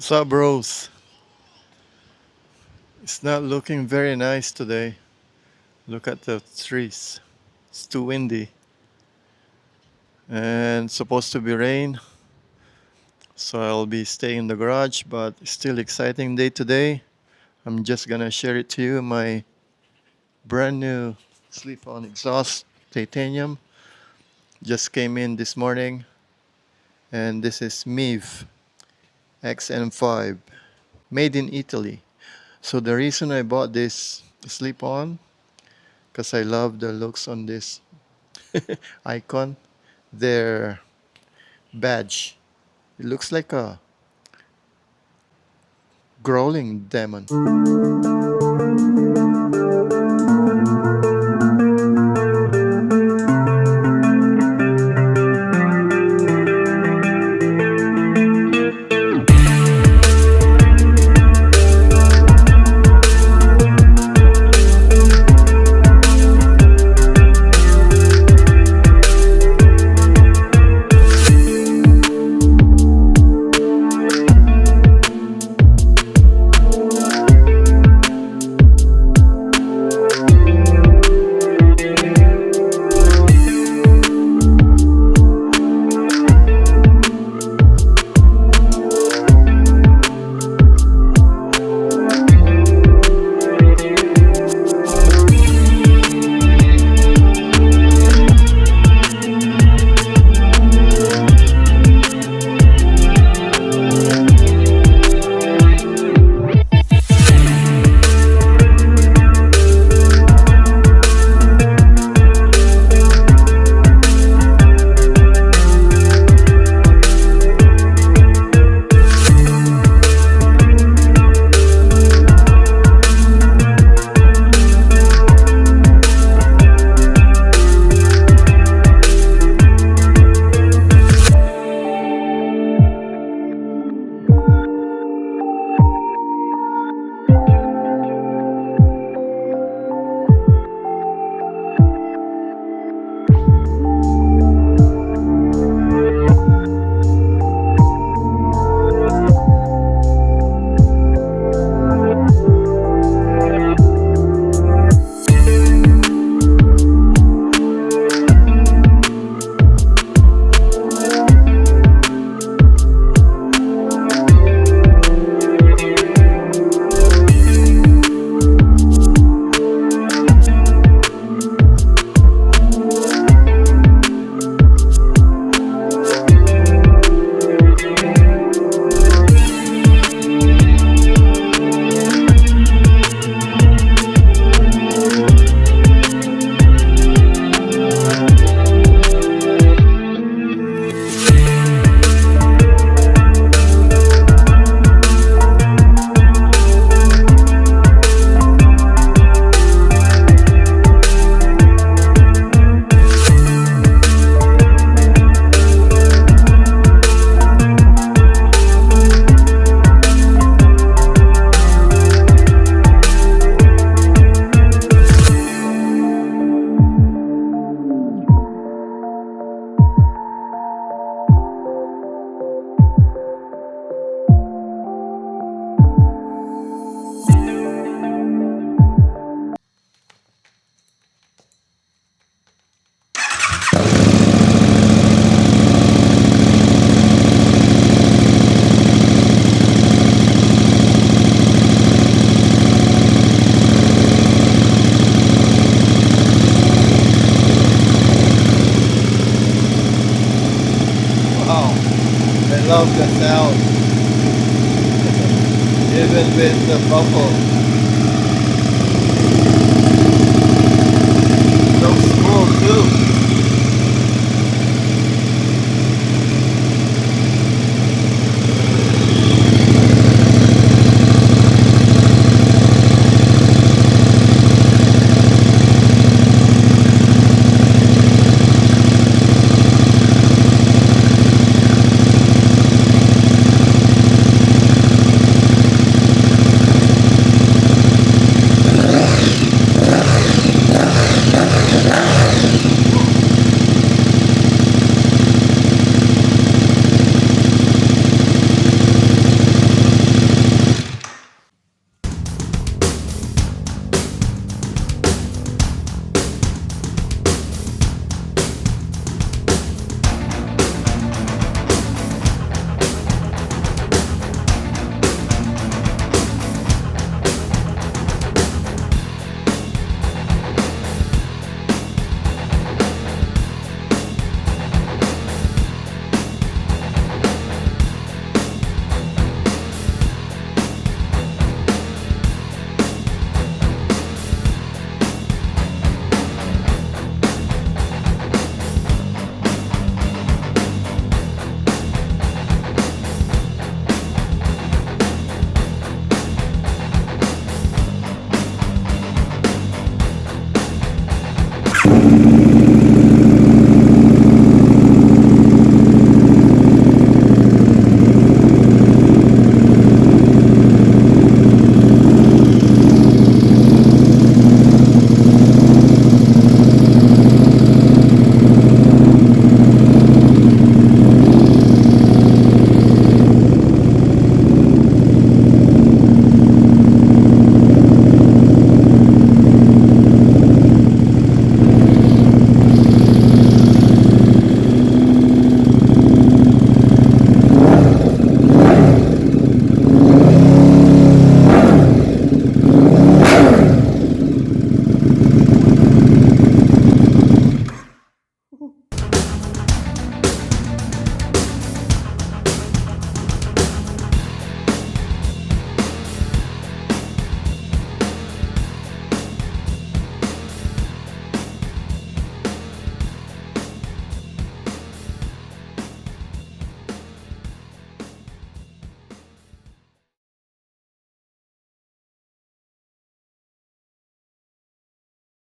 What's up, bros? It's not looking very nice today. Look at the trees. It's too windy. And it's supposed to be rain. So I'll be staying in the garage, but still exciting day today. I'm just gonna share it to you. My brand new slip-on exhaust titanium just came in this morning. And this is MIVV X-M5, made in Italy. So the reason I bought this slip-on, because I love the looks on this icon, their badge. It looks like a growling demon. Wow, I love the sound. Even with the baffle. So smooth too.